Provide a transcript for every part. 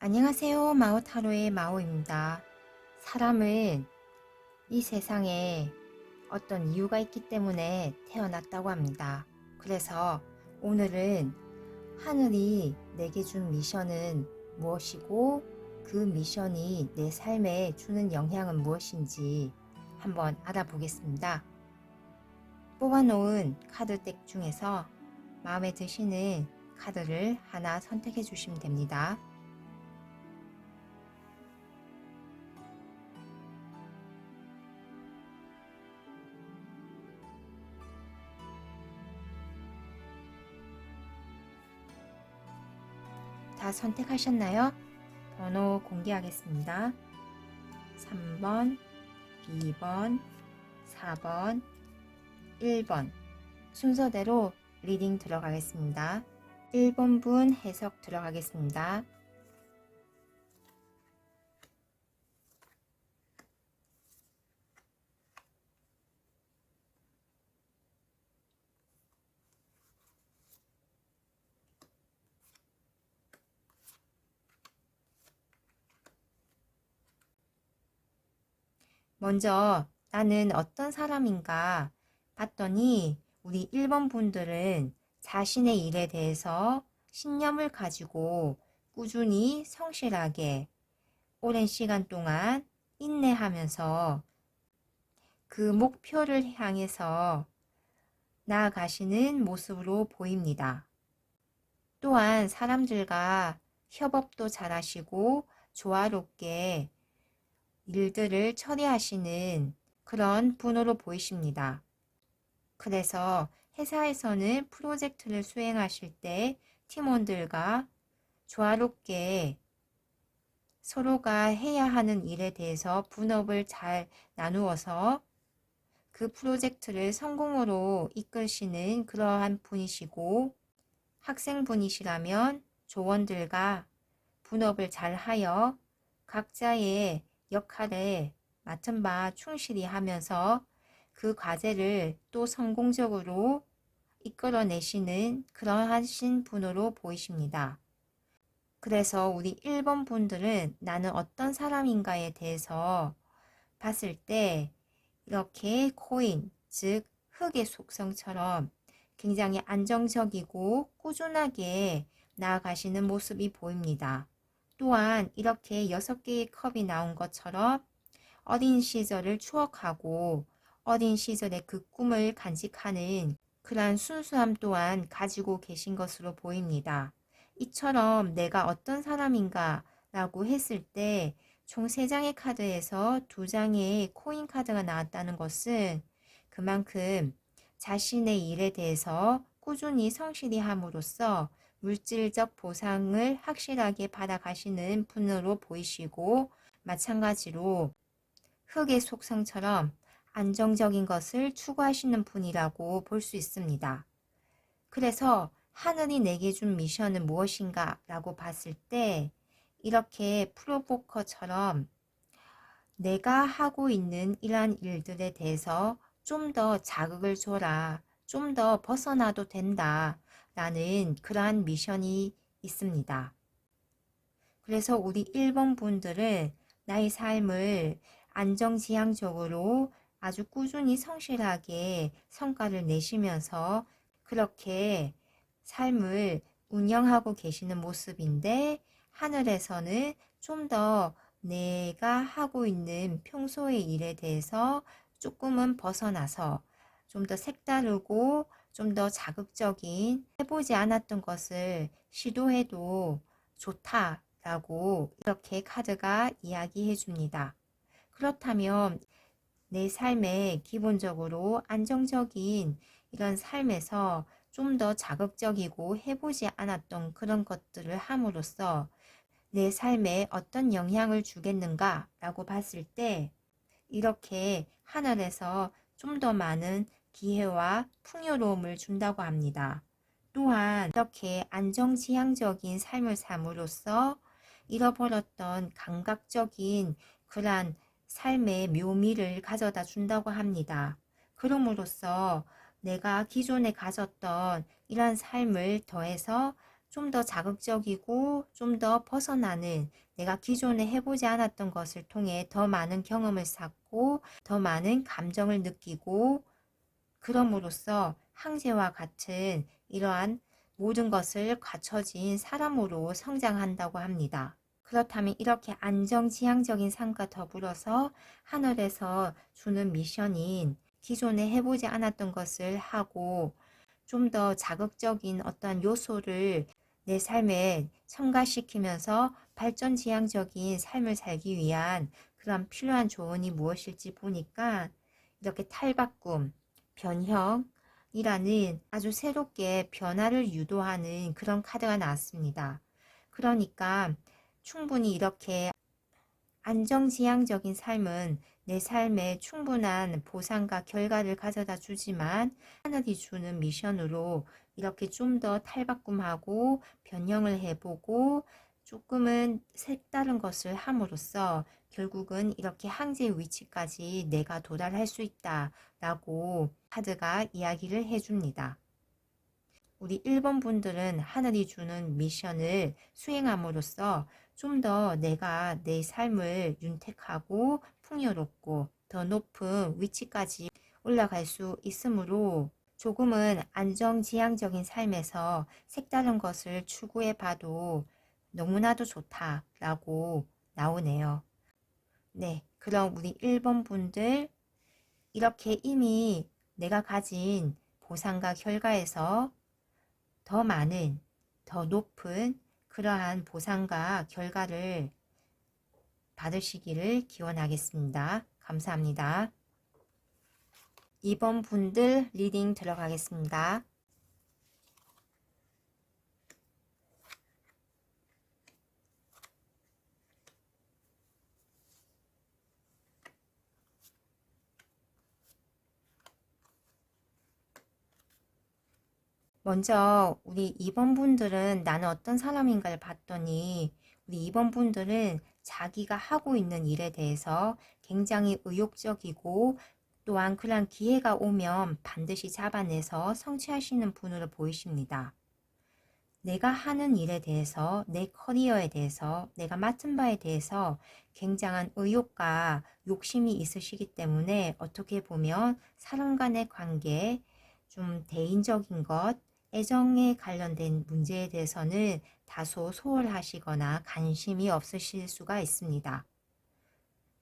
안녕하세요. 마오타로의 마오입니다. 사람은 이 세상에 어떤 이유가 있기 때문에 태어났다고 합니다. 그래서 오늘은 하늘이 내게 준 미션은 무엇이고 그 미션이 내 삶에 주는 영향은 무엇인지 한번 알아보겠습니다. 뽑아놓은 카드덱 중에서 마음에 드시는 카드를 하나 선택해 주시면 됩니다. 다 선택하셨나요? 번호 공개하겠습니다. 3번, 2번, 4번, 1번 순서대로 리딩 들어가겠습니다. 1번 분 해석 들어가겠습니다. 먼저 나는 어떤 사람인가 봤더니 우리 1번 분들은 자신의 일에 대해서 신념을 가지고 꾸준히 성실하게 오랜 시간 동안 인내하면서 그 목표를 향해서 나아가시는 모습으로 보입니다. 또한 사람들과 협업도 잘하시고 조화롭게 일들을 처리하시는 그런 분으로 보이십니다. 그래서 회사에서는 프로젝트를 수행하실 때 팀원들과 조화롭게 서로가 해야 하는 일에 대해서 분업을 잘 나누어서 그 프로젝트를 성공으로 이끄시는 그러한 분이시고, 학생분이시라면 조원들과 분업을 잘 하여 각자의 역할에 맡은 바 충실히 하면서 그 과제를 또 성공적으로 이끌어내시는 그러하신 분으로 보이십니다. 그래서 우리 1번 분들은 나는 어떤 사람인가에 대해서 봤을 때 이렇게 코인, 즉 흙의 속성처럼 굉장히 안정적이고 꾸준하게 나아가시는 모습이 보입니다. 또한 이렇게 6개의 컵이 나온 것처럼 어린 시절을 추억하고 어린 시절의 그 꿈을 간직하는 그러한 순수함 또한 가지고 계신 것으로 보입니다. 이처럼 내가 어떤 사람인가 라고 했을 때 총 3장의 카드에서 2장의 코인 카드가 나왔다는 것은 그만큼 자신의 일에 대해서 꾸준히 성실히 함으로써 물질적 보상을 확실하게 받아가시는 분으로 보이시고, 마찬가지로 흙의 속성처럼 안정적인 것을 추구하시는 분이라고 볼 수 있습니다. 그래서 하늘이 내게 준 미션은 무엇인가 라고 봤을 때 이렇게 프로포커처럼 내가 하고 있는 이러한 일들에 대해서 좀 더 자극을 줘라, 좀 더 벗어나도 된다 라는 그러한 미션이 있습니다. 그래서 우리 1번 분들은 나의 삶을 안정지향적으로 아주 꾸준히 성실하게 성과를 내시면서 그렇게 삶을 운영하고 계시는 모습인데, 하늘에서는 좀 더 내가 하고 있는 평소의 일에 대해서 조금은 벗어나서 좀 더 색다르고 좀 더 자극적인 해보지 않았던 것을 시도해도 좋다라고 이렇게 카드가 이야기해 줍니다. 그렇다면 내 삶에 기본적으로 안정적인 이런 삶에서 좀 더 자극적이고 해보지 않았던 그런 것들을 함으로써 내 삶에 어떤 영향을 주겠는가 라고 봤을 때 이렇게 하늘에서 좀 더 많은 기회와 풍요로움을 준다고 합니다. 또한 이렇게 안정지향적인 삶을 삶으로써 잃어버렸던 감각적인 그러한 삶의 묘미를 가져다 준다고 합니다. 그럼으로써 내가 기존에 가졌던 이러한 삶을 더해서 좀 더 자극적이고 좀 더 벗어나는, 내가 기존에 해보지 않았던 것을 통해 더 많은 경험을 쌓고 더 많은 감정을 느끼고, 그럼으로써 항제와 같은 이러한 모든 것을 갖춰진 사람으로 성장한다고 합니다. 그렇다면 이렇게 안정지향적인 삶과 더불어서 하늘에서 주는 미션인 기존에 해보지 않았던 것을 하고 좀 더 자극적인 어떠한 요소를 내 삶에 첨가시키면서 발전지향적인 삶을 살기 위한 그런 필요한 조언이 무엇일지 보니까 이렇게 탈바꿈, 변형이라는 아주 새롭게 변화를 유도하는 그런 카드가 나왔습니다. 그러니까 충분히 이렇게 안정지향적인 삶은 내 삶에 충분한 보상과 결과를 가져다 주지만, 하늘이 주는 미션으로 이렇게 좀 더 탈바꿈하고 변형을 해보고 조금은 색다른 것을 함으로써 결국은 이렇게 항제의 위치까지 내가 도달할 수 있다라고 카드가 이야기를 해줍니다. 우리 1번 분들은 하늘이 주는 미션을 수행함으로써 좀 더 내가 내 삶을 윤택하고 풍요롭고 더 높은 위치까지 올라갈 수 있으므로 조금은 안정지향적인 삶에서 색다른 것을 추구해 봐도 너무나도 좋다라고 나오네요. 네, 그럼 우리 1번 분들 이렇게 이미 내가 가진 보상과 결과에서 더 많은, 더 높은 그러한 보상과 결과를 받으시기를 기원하겠습니다. 감사합니다. 2번 분들 리딩 들어가겠습니다. 먼저 우리 2번 분들은 나는 어떤 사람인가를 봤더니, 우리 2번 분들은 자기가 하고 있는 일에 대해서 굉장히 의욕적이고 또한 그런 기회가 오면 반드시 잡아내서 성취하시는 분으로 보이십니다. 내가 하는 일에 대해서, 내 커리어에 대해서, 내가 맡은 바에 대해서 굉장한 의욕과 욕심이 있으시기 때문에 어떻게 보면 사람 간의 관계, 좀 대인적인 것, 애정에 관련된 문제에 대해서는 다소 소홀하시거나 관심이 없으실 수가 있습니다.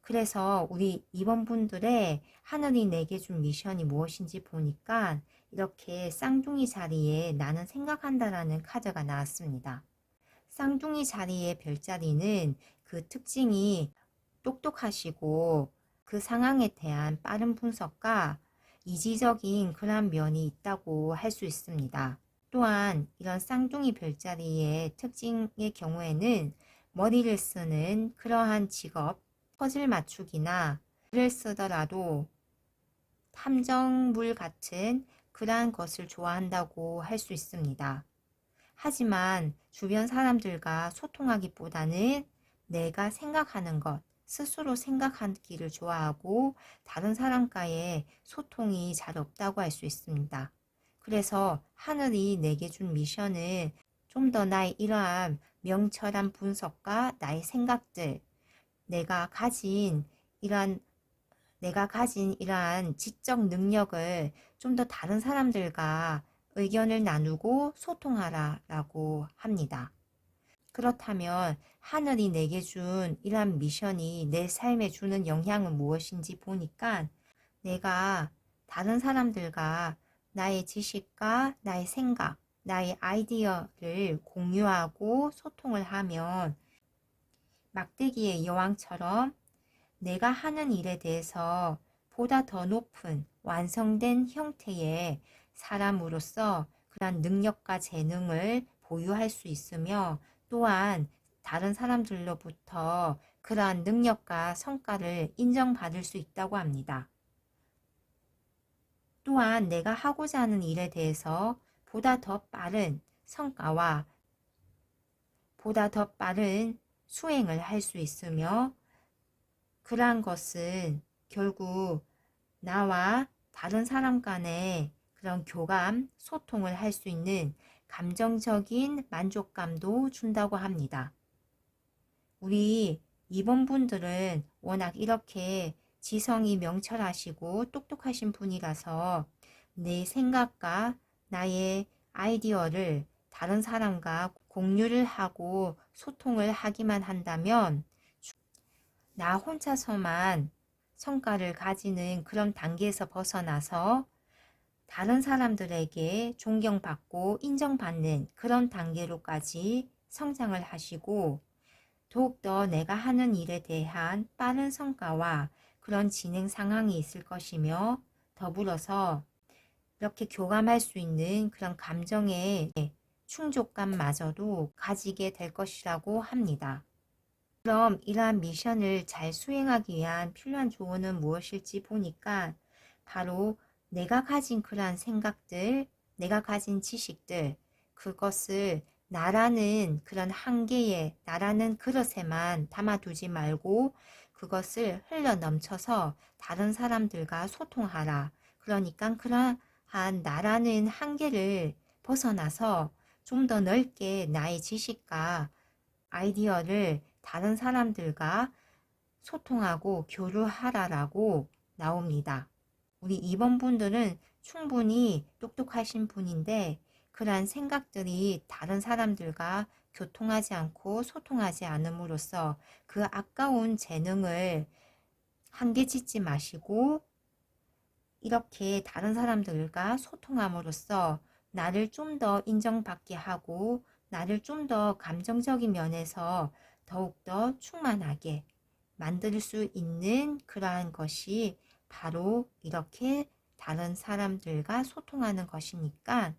그래서 우리 2번 분들의 하늘이 내게 준 미션이 무엇인지 보니까 이렇게 쌍둥이 자리에 나는 생각한다라는 카드가 나왔습니다. 쌍둥이 자리의 별자리는 그 특징이 똑똑하시고 그 상황에 대한 빠른 분석과 이지적인 그런 면이 있다고 할 수 있습니다. 또한 이런 쌍둥이 별자리의 특징의 경우에는 머리를 쓰는 그러한 직업, 퍼즐 맞추기나 글을 쓰더라도 탐정물 같은 그러한 것을 좋아한다고 할 수 있습니다. 하지만 주변 사람들과 소통하기보다는 내가 생각하는 것, 스스로 생각하기를 좋아하고 다른 사람과의 소통이 잘 없다고 할 수 있습니다. 그래서 하늘이 내게 준 미션은 좀 더 나의 이러한 명철한 분석과 나의 생각들, 내가 가진 이러한 지적 능력을 좀 더 다른 사람들과 의견을 나누고 소통하라라고 합니다. 그렇다면 하늘이 내게 준 이러한 미션이 내 삶에 주는 영향은 무엇인지 보니까 내가 다른 사람들과 나의 지식과 나의 생각, 나의 아이디어를 공유하고 소통을 하면 막대기의 여왕처럼 내가 하는 일에 대해서 보다 더 높은 완성된 형태의 사람으로서 그러한 능력과 재능을 보유할 수 있으며, 또한 다른 사람들로부터 그러한 능력과 성과를 인정받을 수 있다고 합니다. 또한 내가 하고자 하는 일에 대해서 보다 더 빠른 성과와 보다 더 빠른 수행을 할 수 있으며, 그러한 것은 결국 나와 다른 사람 간의 그런 교감, 소통을 할 수 있는 감정적인 만족감도 준다고 합니다. 우리 2번 분들은 워낙 이렇게 지성이 명철하시고 똑똑하신 분이라서 내 생각과 나의 아이디어를 다른 사람과 공유를 하고 소통을 하기만 한다면 나 혼자서만 성과를 가지는 그런 단계에서 벗어나서 다른 사람들에게 존경받고 인정받는 그런 단계로까지 성장을 하시고 더욱더 내가 하는 일에 대한 빠른 성과와 그런 진행 상황이 있을 것이며 더불어서 이렇게 교감할 수 있는 그런 감정의 충족감마저도 가지게 될 것이라고 합니다. 그럼 이러한 미션을 잘 수행하기 위한 필요한 조언은 무엇일지 보니까 바로 내가 가진 그러한 생각들, 내가 가진 지식들, 그것을 나라는 그런 한계에, 나라는 그릇에만 담아두지 말고 그것을 흘러 넘쳐서 다른 사람들과 소통하라. 그러니까 그러한 나라는 한계를 벗어나서 좀 더 넓게 나의 지식과 아이디어를 다른 사람들과 소통하고 교류하라라고 나옵니다. 우리 2번 분들은 충분히 똑똑하신 분인데 그러한 생각들이 다른 사람들과 교통하지 않고 소통하지 않음으로써 그 아까운 재능을 한계 짓지 마시고 이렇게 다른 사람들과 소통함으로써 나를 좀 더 인정받게 하고 나를 좀 더 감정적인 면에서 더욱더 충만하게 만들 수 있는 그러한 것이 바로 이렇게 다른 사람들과 소통하는 것이니까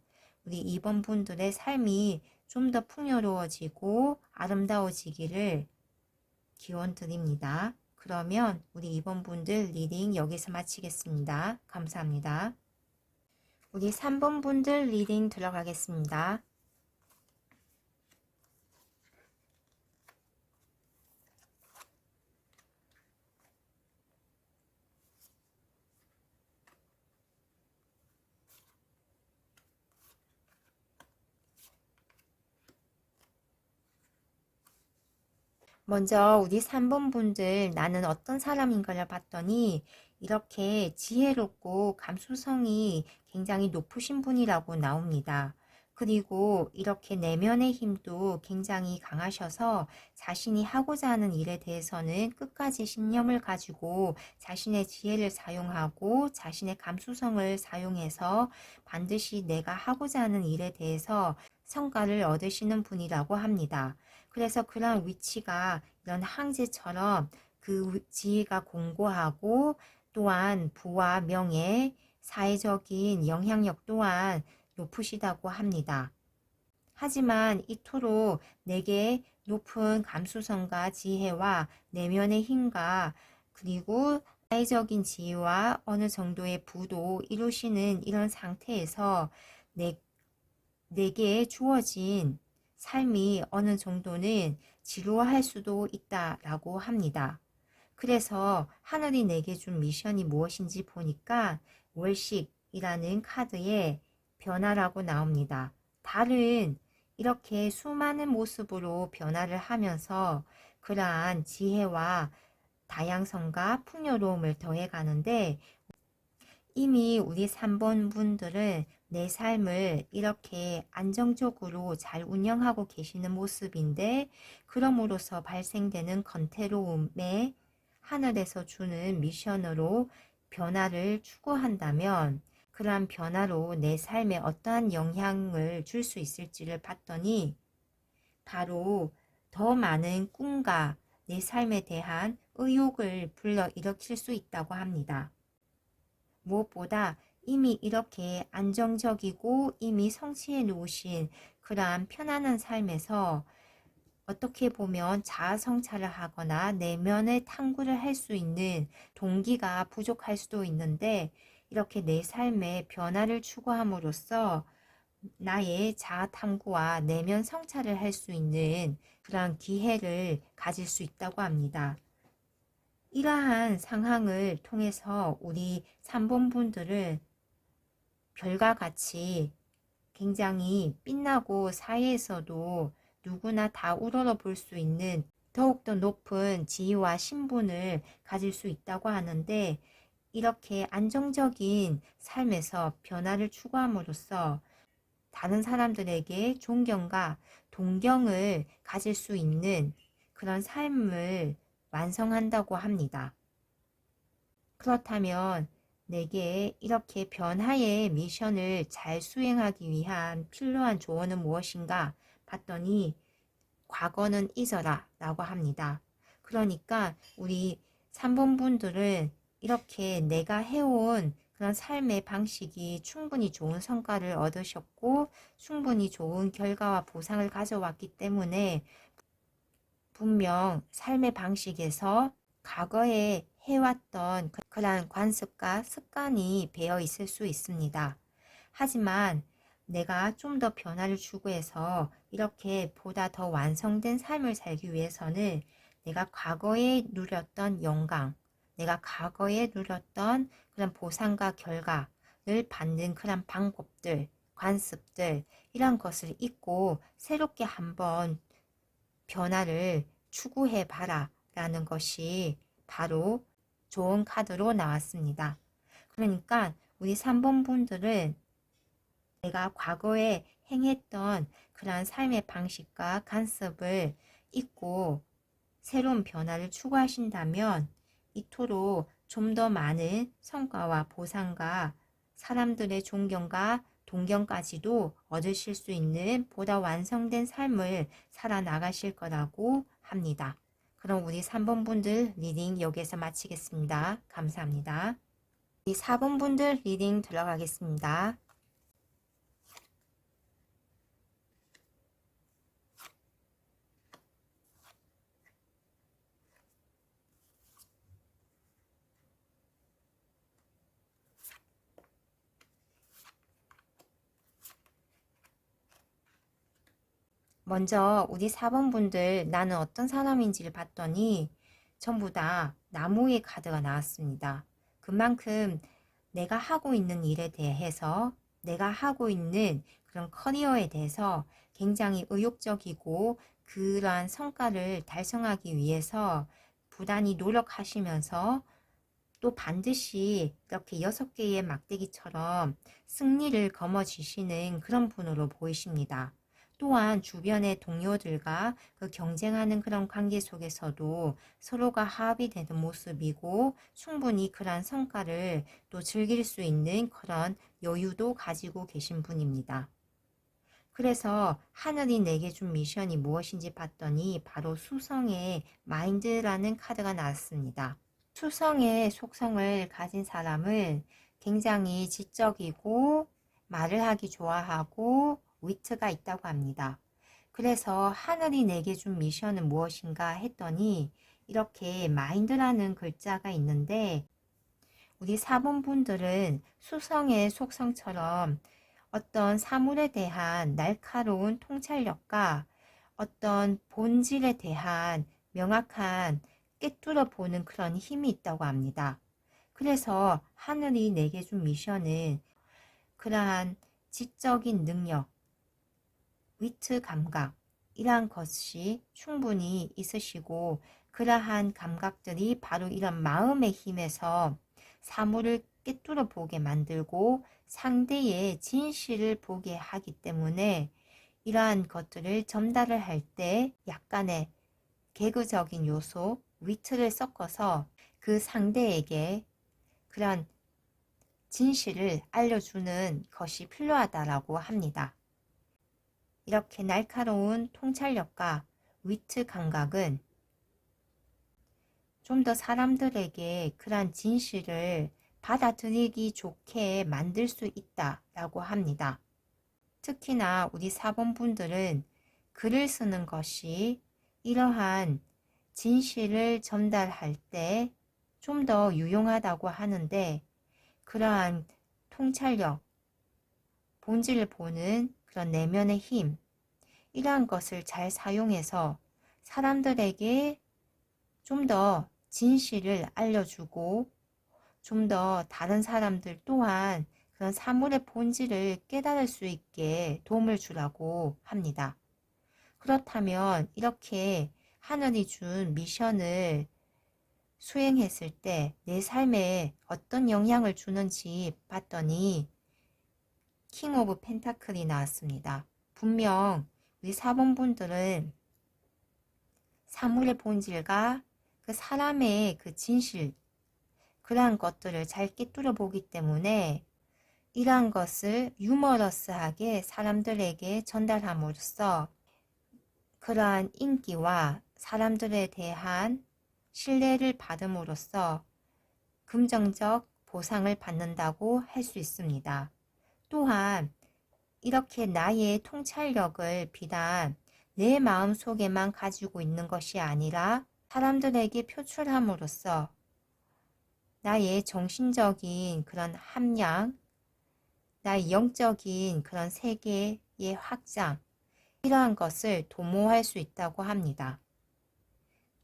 우리 2번 분들의 삶이 좀 더 풍요로워지고 아름다워지기를 기원 드립니다. 그러면 우리 2번 분들 리딩 여기서 마치겠습니다. 감사합니다. 우리 3번 분들 리딩 들어가겠습니다. 먼저 우리 3번 분들 나는 어떤 사람인가를 봤더니 이렇게 지혜롭고 감수성이 굉장히 높으신 분이라고 나옵니다. 그리고 이렇게 내면의 힘도 굉장히 강하셔서 자신이 하고자 하는 일에 대해서는 끝까지 신념을 가지고 자신의 지혜를 사용하고 자신의 감수성을 사용해서 반드시 내가 하고자 하는 일에 대해서 성과를 얻으시는 분이라고 합니다. 그래서 그런 위치가 이런 항제처럼 그 지위가 공고하고 또한 부와 명예, 사회적인 영향력 또한 높으시다고 합니다. 하지만 이토록 내게 높은 감수성과 지혜와 내면의 힘과 그리고 사회적인 지위와 어느 정도의 부도 이루시는 이런 상태에서 내게 주어진 삶이 어느 정도는 지루할 수도 있다라고 합니다. 그래서 하늘이 내게 준 미션이 무엇인지 보니까 월식이라는 카드에 변화라고 나옵니다. 달은 이렇게 수많은 모습으로 변화를 하면서 그러한 지혜와 다양성과 풍요로움을 더해가는데 이미 우리 3번 분들은 내 삶을 이렇게 안정적으로 잘 운영하고 계시는 모습인데 그럼으로써 발생되는 건태로움에 하늘에서 주는 미션으로 변화를 추구한다면 그러한 변화로 내 삶에 어떠한 영향을 줄 수 있을지를 봤더니 바로 더 많은 꿈과 내 삶에 대한 의욕을 불러일으킬 수 있다고 합니다. 무엇보다 이미 이렇게 안정적이고 이미 성취해 놓으신 그러한 편안한 삶에서 어떻게 보면 자아 성찰을 하거나 내면의 탐구를 할 수 있는 동기가 부족할 수도 있는데 이렇게 내 삶의 변화를 추구함으로써 나의 자아 탐구와 내면 성찰을 할 수 있는 그러한 기회를 가질 수 있다고 합니다. 이러한 상황을 통해서 우리 3번 분들은 별과 같이 굉장히 빛나고 사회에서도 누구나 다 우러러 볼 수 있는 더욱더 높은 지위와 신분을 가질 수 있다고 하는데, 이렇게 안정적인 삶에서 변화를 추구함으로써 다른 사람들에게 존경과 동경을 가질 수 있는 그런 삶을 완성한다고 합니다. 그렇다면 내게 이렇게 변화의 미션을 잘 수행하기 위한 필요한 조언은 무엇인가 봤더니, 과거는 잊어라 라고 합니다. 그러니까 우리 3번 분들은 이렇게 내가 해온 그런 삶의 방식이 충분히 좋은 성과를 얻으셨고 충분히 좋은 결과와 보상을 가져왔기 때문에 분명 삶의 방식에서 과거에 해왔던 그러한 관습과 습관이 배어 있을 수 있습니다. 하지만 내가 좀 더 변화를 추구해서 이렇게 보다 더 완성된 삶을 살기 위해서는 내가 과거에 누렸던 영광, 내가 과거에 누렸던 그런 보상과 결과를 받는 그런 방법들, 관습들, 이런 것을 잊고 새롭게 한번 변화를 추구해 봐라 라는 것이 바로 좋은 카드로 나왔습니다. 그러니까 우리 3번 분들은 내가 과거에 행했던 그러한 삶의 방식과 간섭을 잊고 새로운 변화를 추구하신다면 이토록 좀 더 많은 성과와 보상과 사람들의 존경과 동경까지도 얻으실 수 있는 보다 완성된 삶을 살아나가실 거라고 합니다. 그럼 우리 3번 분들 리딩 여기에서 마치겠습니다. 감사합니다. 우리 4번 분들 리딩 들어가겠습니다. 먼저 우리 4번 분들 나는 어떤 사람인지를 봤더니 전부 다 나무의 카드가 나왔습니다. 그만큼 내가 하고 있는 일에 대해서, 내가 하고 있는 그런 커리어에 대해서 굉장히 의욕적이고 그러한 성과를 달성하기 위해서 부단히 노력하시면서 또 반드시 이렇게 6개의 막대기처럼 승리를 거머쥐시는 그런 분으로 보이십니다. 또한 주변의 동료들과 그 경쟁하는 그런 관계 속에서도 서로가 화합이 되는 모습이고 충분히 그러한 성과를 또 즐길 수 있는 그런 여유도 가지고 계신 분입니다. 그래서 하늘이 내게 준 미션이 무엇인지 봤더니 바로 수성의 마인드라는 카드가 나왔습니다. 수성의 속성을 가진 사람은 굉장히 지적이고 말을 하기 좋아하고 위트가 있다고 합니다. 그래서 하늘이 내게 준 미션은 무엇인가 했더니 이렇게 마인드라는 글자가 있는데, 우리 4번 분들은 수성의 속성처럼 어떤 사물에 대한 날카로운 통찰력과 어떤 본질에 대한 명확한 꿰뚫어 보는 그런 힘이 있다고 합니다. 그래서 하늘이 내게 준 미션은 그러한 지적인 능력, 위트 감각, 이러한 것이 충분히 있으시고 그러한 감각들이 바로 이런 마음의 힘에서 사물을 꿰뚫어 보게 만들고 상대의 진실을 보게 하기 때문에 이러한 것들을 전달을 할 때 약간의 개그적인 요소, 위트를 섞어서 그 상대에게 그러한 진실을 알려주는 것이 필요하다라고 합니다. 이렇게 날카로운 통찰력과 위트 감각은 좀 더 사람들에게 그러한 진실을 받아들이기 좋게 만들 수 있다라고 합니다. 특히나 우리 4번 분들은 글을 쓰는 것이 이러한 진실을 전달할 때 좀 더 유용하다고 하는데, 그러한 통찰력, 본질을 보는 그런 내면의 힘, 이러한 것을 잘 사용해서 사람들에게 좀 더 진실을 알려주고 좀 더 다른 사람들 또한 그런 사물의 본질을 깨달을 수 있게 도움을 주라고 합니다. 그렇다면 이렇게 하늘이 준 미션을 수행했을 때 내 삶에 어떤 영향을 주는지 봤더니 킹 오브 펜타클이 나왔습니다. 분명 우리 사범분들은 사물의 본질과 그 사람의 그 진실, 그러한 것들을 잘 꿰뚫어 보기 때문에 이러한 것을 유머러스하게 사람들에게 전달함으로써 그러한 인기와 사람들에 대한 신뢰를 받음으로써 긍정적 보상을 받는다고 할 수 있습니다. 또한 이렇게 나의 통찰력을 비단 내 마음속에만 가지고 있는 것이 아니라 사람들에게 표출함으로써 나의 정신적인 그런 함량, 나의 영적인 그런 세계의 확장, 이러한 것을 도모할 수 있다고 합니다.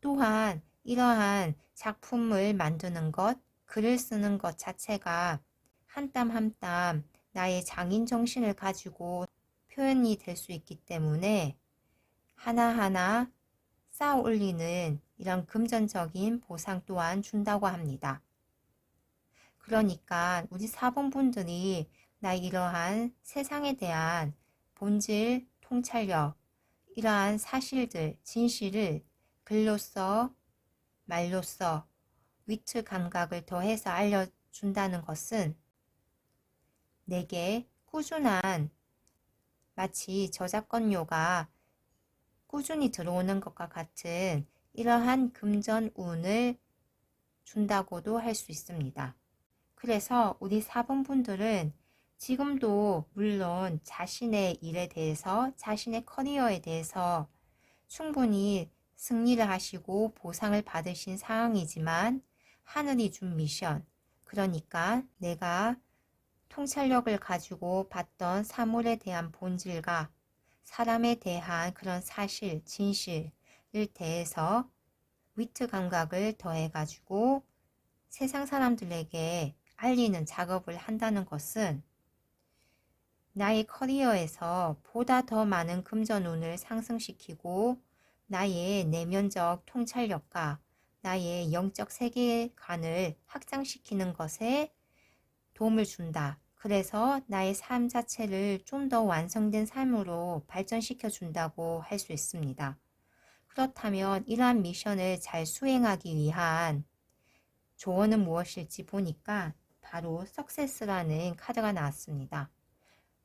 또한 이러한 작품을 만드는 것, 글을 쓰는 것 자체가 한 땀 한 땀 나의 장인 정신을 가지고 표현이 될 수 있기 때문에 하나하나 쌓아 올리는 이런 금전적인 보상 또한 준다고 합니다. 그러니까 우리 사범분들이 나의 이러한 세상에 대한 본질, 통찰력, 이러한 사실들, 진실을 글로써, 말로써 위트 감각을 더해서 알려준다는 것은 내게 꾸준한 마치 저작권료가 꾸준히 들어오는 것과 같은 이러한 금전운을 준다고도 할 수 있습니다. 그래서 우리 사범분들은 지금도 물론 자신의 일에 대해서, 자신의 커리어에 대해서 충분히 승리를 하시고 보상을 받으신 상황이지만 하늘이 준 미션, 그러니까 내가 통찰력을 가지고 봤던 사물에 대한 본질과 사람에 대한 그런 사실, 진실을 대해서 위트 감각을 더해가지고 세상 사람들에게 알리는 작업을 한다는 것은 나의 커리어에서 보다 더 많은 금전운을 상승시키고 나의 내면적 통찰력과 나의 영적 세계관을 확장시키는 것에 도움을 준다. 그래서 나의 삶 자체를 좀 더 완성된 삶으로 발전시켜 준다고 할 수 있습니다. 그렇다면 이러한 미션을 잘 수행하기 위한 조언은 무엇일지 보니까 바로 석세스라는 카드가 나왔습니다.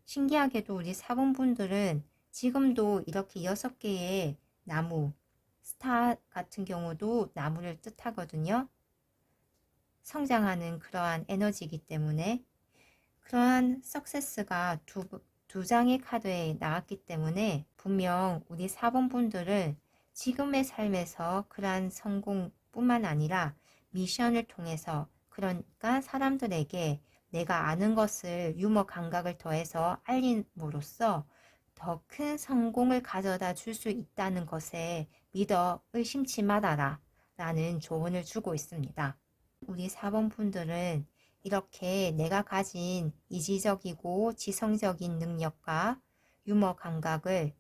신기하게도 우리 사범분들은 지금도 이렇게 6개의 나무, 스타 같은 경우도 나무를 뜻하거든요. 성장하는 그러한 에너지이기 때문에 그러한 석세스가 두 장의 카드에 나왔기 때문에 분명 우리 사범분들은 지금의 삶에서 그러한 성공뿐만 아니라 미션을 통해서, 그러니까 사람들에게 내가 아는 것을 유머 감각을 더해서 알림으로써 더 큰 성공을 가져다 줄 수 있다는 것에 믿어 의심치 말아라 라는 조언을 주고 있습니다. 우리 사범분들은 이렇게 내가 가진 이지적이고 지성적인 능력과 유머 감각을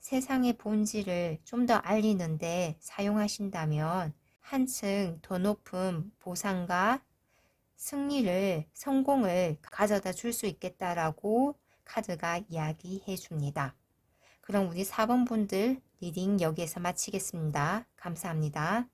세상의 본질을 좀 더 알리는데 사용하신다면 한층 더 높은 보상과 승리를, 성공을 가져다 줄 수 있겠다라고 카드가 이야기해 줍니다. 그럼 우리 4번 분들 리딩 여기에서 마치겠습니다. 감사합니다.